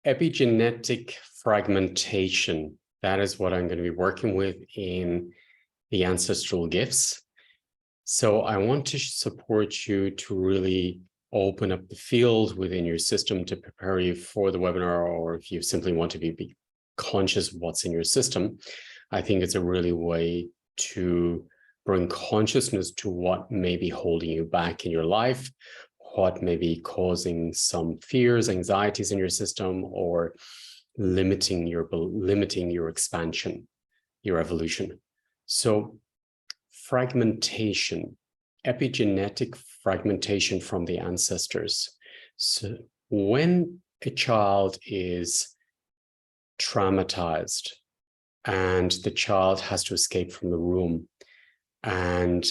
Epigenetic fragmentation. That is what I'm going to be working with in the ancestral gifts. So I want to support you to really open up the field within your system to prepare you for the webinar, or if you simply want to be conscious of what's in your system. I think it's a really way to bring consciousness to what may be holding you back in your life, what may be causing some fears, anxieties in your system, or limiting your expansion, your evolution. So fragmentation, epigenetic fragmentation from the ancestors. So when a child is traumatized and the child has to escape from the room, and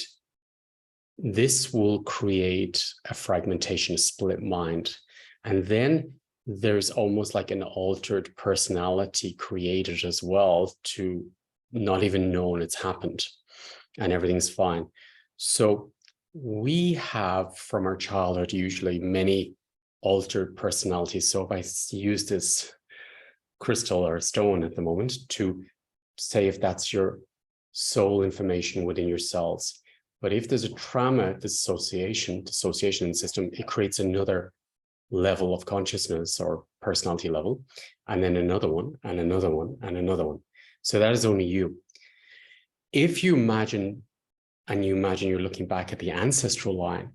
this will create a fragmentation, a split mind. And then there's almost like an altered personality created as well, to not even know it's happened and everything's fine. So we have from our childhood usually many altered personalities. So if I use this crystal or stone at the moment to say if that's your soul information within your cells. But if there's a trauma dissociation in the system, it creates another level of consciousness or personality level, and then another one, and another one, and another one. So that is only you. If you imagine, and you imagine you're looking back at the ancestral line,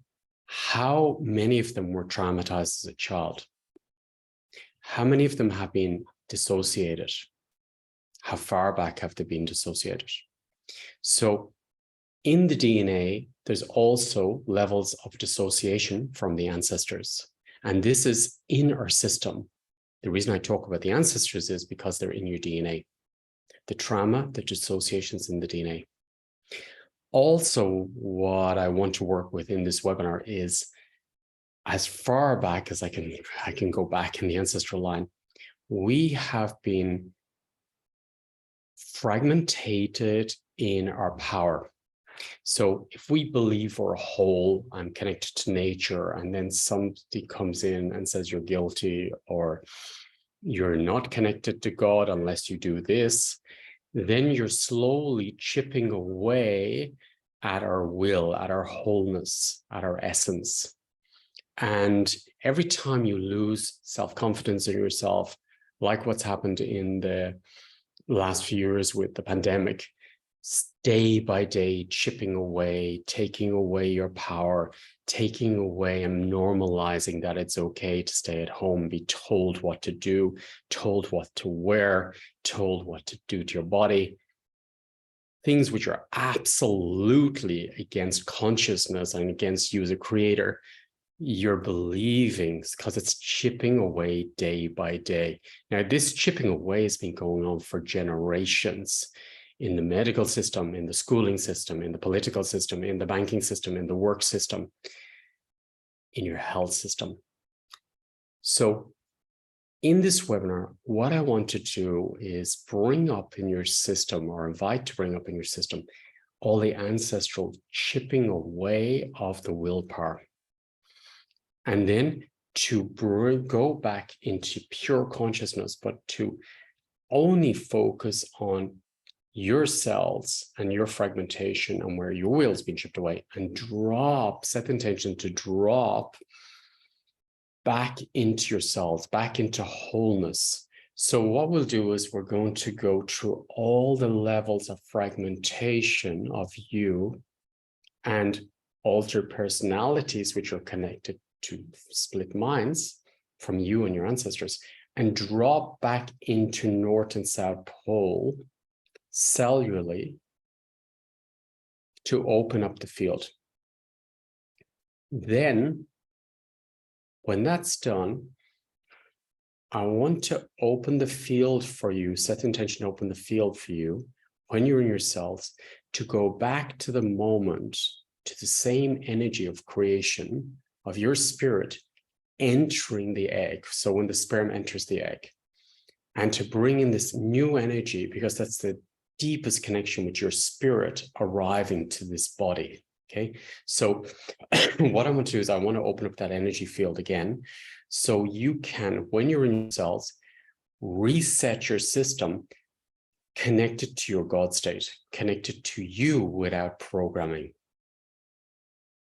how many of them were traumatized as a child? How many of them have been dissociated? How far back have they been dissociated? So in the DNA, there's also levels of dissociation from the ancestors. And this is in our system. The reason I talk about the ancestors is because they're in your DNA. The trauma, the dissociations in the DNA. Also, what I want to work with in this webinar is as far back as I can go back in the ancestral line. We have been fragmented in our power. So if we believe we're whole, I'm connected to nature, and then somebody comes in and says you're guilty, or you're not connected to God unless you do this, then you're slowly chipping away at our will, at our wholeness, at our essence. And every time you lose self-confidence in yourself, like what's happened in the last few years with the pandemic, day by day, chipping away, taking away your power, taking away and normalizing that it's okay to stay at home, be told what to do, told what to wear, told what to do to your body. Things which are absolutely against consciousness and against you as a creator. You're believing, because it's chipping away day by day. Now, this chipping away has been going on for generations. In the medical system, in the schooling system, in the political system, in the banking system, in the work system, in your health system. So in this webinar, what I want to do is bring up in your system, or invite to bring up in your system, all the ancestral chipping away of the willpower. And then to go back into pure consciousness, but to only focus on your cells and your fragmentation and where your will's been chipped away, and set the intention to drop back into your cells, back into wholeness. So what we'll do is we're going to go through all the levels of fragmentation of you and altered personalities which are connected to split minds from you and your ancestors, and drop back into North and South Pole cellularly to open up the field. Then, when that's done, I want to open the field for you, set the intention to open the field for you when you're in your cells, to go back to the moment, to the same energy of creation of your spirit entering the egg. So when the sperm enters the egg, and to bring in this new energy, because that's the deepest connection with your spirit arriving to this body. Okay, so what I want to do is I want to open up that energy field again, so you can, when you're in your cells, reset your system, connected to your God state, connected to you without programming.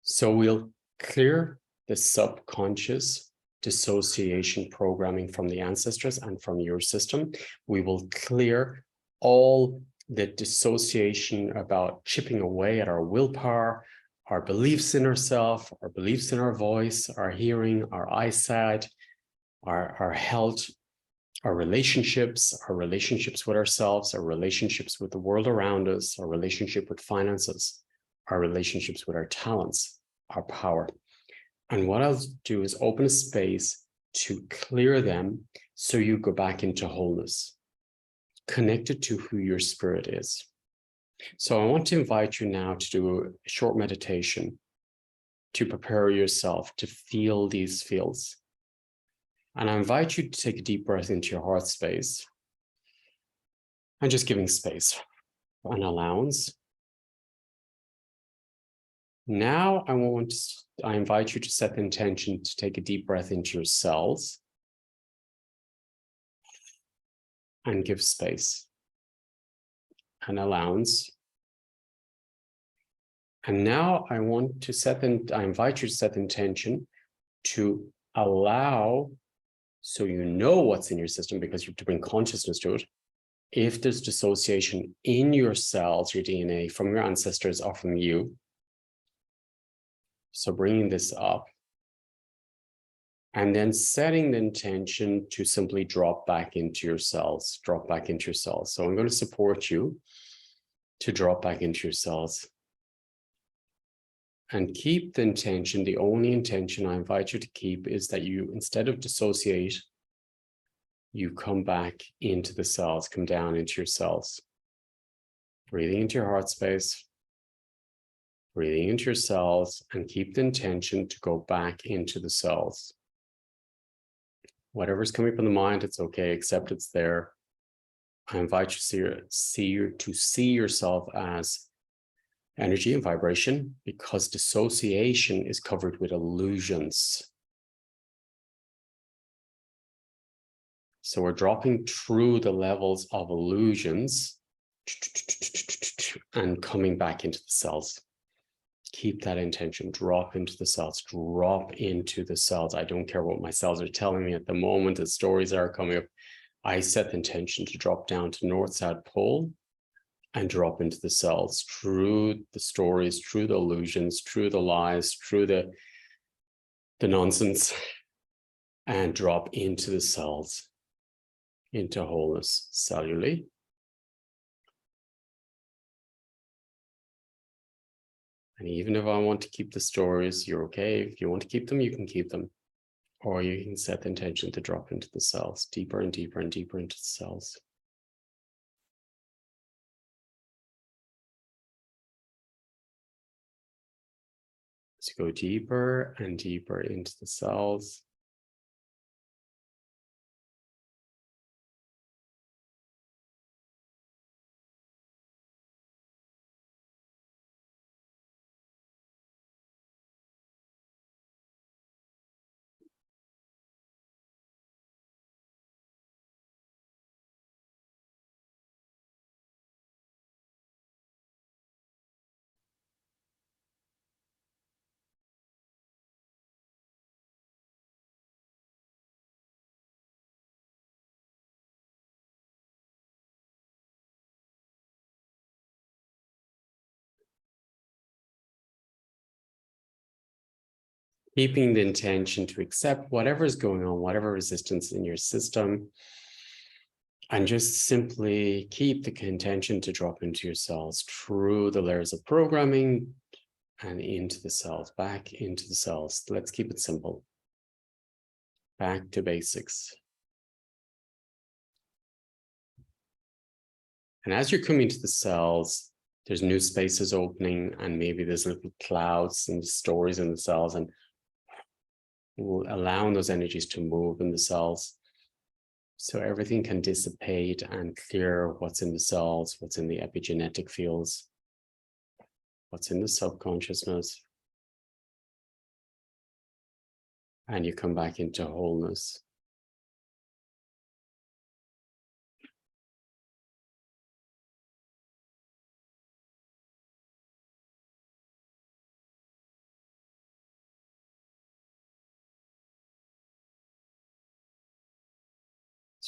So we'll clear the subconscious dissociation programming from the ancestors and from your system. We will clear all the dissociation about chipping away at our willpower, our beliefs in ourselves, our beliefs in our voice, our hearing, our eyesight, our health, our relationships with ourselves, our relationships with the world around us, our relationship with finances, our relationships with our talents, our power. And what I'll do is open a space to clear them so you go back into wholeness, connected to who your spirit is. So I want to invite you now to do a short meditation to prepare yourself to feel these feels. And I invite you to take a deep breath into your heart space and just giving space, an allowance. Now I invite you to set the intention to take a deep breath into your cells and give space, an allowance. And now I invite you to set the intention to allow, so you know what's in your system, because you have to bring consciousness to it. If there's dissociation in your cells, your DNA, from your ancestors or from you, so bringing this up, and then setting the intention to simply drop back into your cells, drop back into your cells. So I'm going to support you to drop back into your cells. And keep the intention. The only intention I invite you to keep is that you, instead of dissociate, you come back into the cells, come down into your cells. Breathing into your heart space, breathing into your cells, and keep the intention to go back into the cells. Whatever's coming from the mind, it's okay, accept it's there. I invite you to see yourself as energy and vibration, because dissociation is covered with illusions. So we're dropping through the levels of illusions and coming back into the cells. Keep that intention, drop into the cells, drop into the cells. I don't care what my cells are telling me at the moment, the stories are coming up. I set the intention to drop down to north-south pole and drop into the cells, through the stories, through the illusions, through the lies, through the nonsense, and drop into the cells, into wholeness, cellularly. And even if I want to keep the stories, you're okay. If you want to keep them, you can keep them. Or you can set the intention to drop into the cells, deeper and deeper and deeper into the cells. So go deeper and deeper into the cells. Keeping the intention to accept whatever is going on, whatever resistance in your system, and just simply keep the intention to drop into your cells through the layers of programming and into the cells, back into the cells. Let's keep it simple. Back to basics. And as you're coming to the cells, there's new spaces opening, and maybe there's little clouds and stories in the cells, and allowing those energies to move in the cells. So everything can dissipate and clear what's in the cells, what's in the epigenetic fields, what's in the subconsciousness. And you come back into wholeness.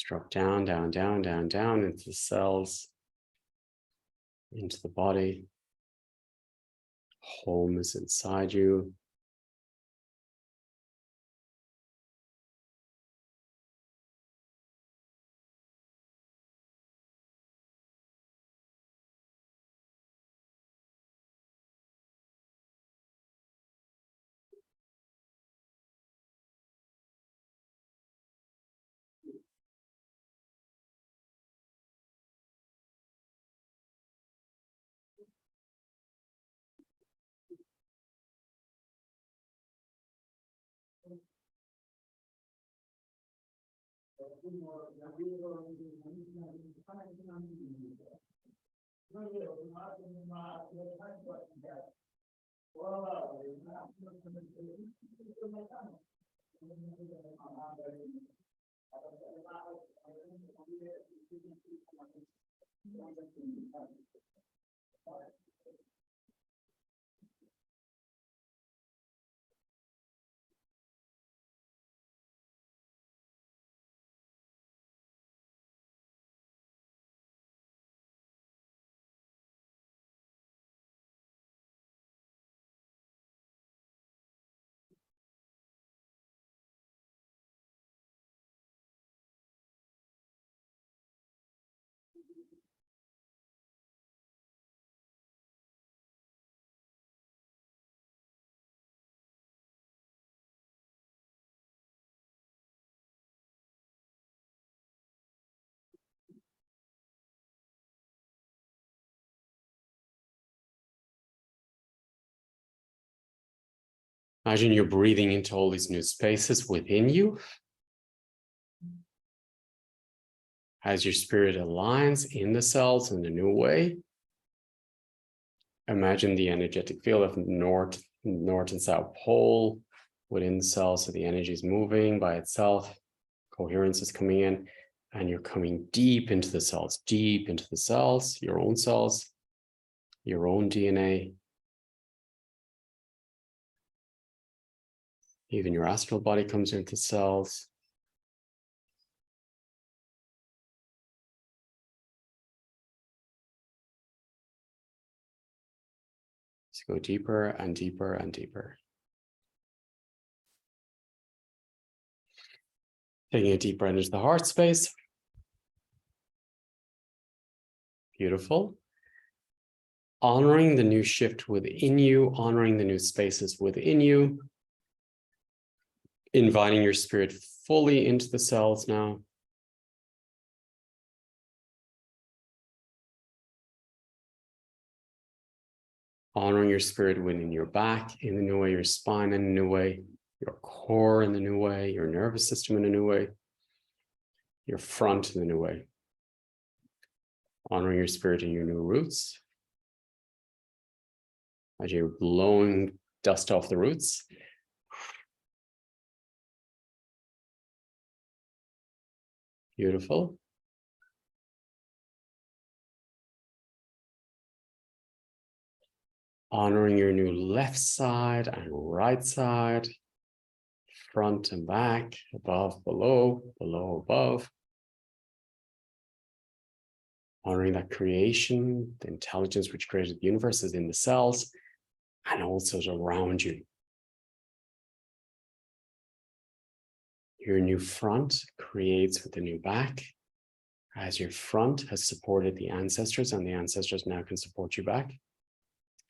Just drop down, down, down, down, down into the cells, into the body. Home is inside you. Imagine you're breathing into all these new spaces within you. As your spirit aligns in the cells in a new way, imagine the energetic field of north and south pole within the cells. So the energy is moving by itself, coherence is coming in, and you're coming deep into the cells, your own cells, your own DNA. Even your astral body comes into cells. So go deeper and deeper and deeper. Taking it deeper into the heart space. Beautiful. Honoring the new shift within you, honoring the new spaces within you. Inviting your spirit fully into the cells now. Honoring your spirit within your back in the new way, your spine in a new way, your core in the new way, your nervous system in a new way, your front in the new way. Honoring your spirit in your new roots. As you're blowing dust off the roots. Beautiful. Honoring your new left side and right side, front and back, above, below, below, above. Honoring that creation, the intelligence which created the universe is in the cells and also is around you. Your new front creates with the new back, as your front has supported the ancestors and the ancestors now can support you back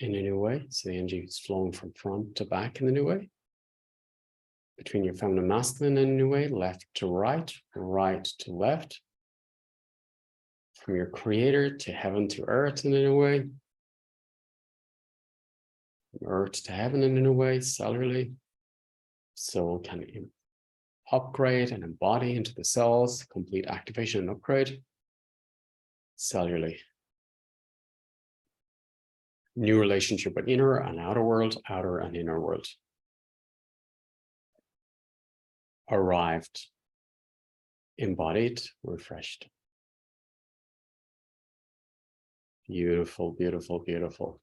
in a new way. So the energy is flowing from front to back in the new way. Between your feminine masculine in a new way, left to right, right to left. From your creator to heaven to earth in a new way. From earth to heaven in a new way, cellularly. Soul can upgrade and embody into the cells, complete activation and upgrade. Cellularly. New relationship with inner and outer world, outer and inner world. Arrived, embodied, refreshed. Beautiful, beautiful, beautiful.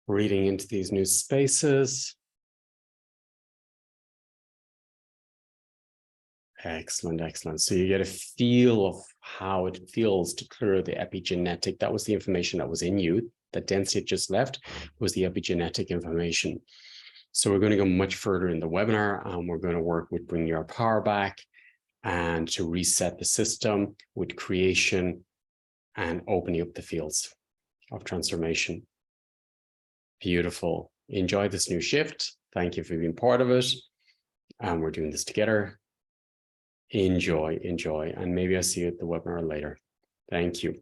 Reading into these new spaces. Excellent, excellent. So you get a feel of how it feels to clear the epigenetic. That was the information that was in you. That density just left was the epigenetic information. So we're going to go much further in the webinar, and we're going to work with bringing your power back and to reset the system with creation and opening up the fields of transformation. Beautiful. Enjoy this new shift. Thank you for being part of it. And we're doing this together. Enjoy, enjoy. And maybe I'll see you at the webinar later. Thank you.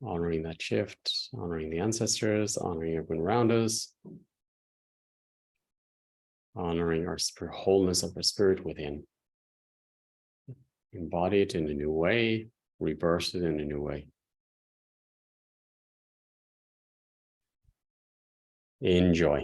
Honoring that shift, honoring the ancestors, honoring everyone around us, honoring our spirit, wholeness of our spirit within. Embody it in a new way, rebirth it in a new way. Enjoy.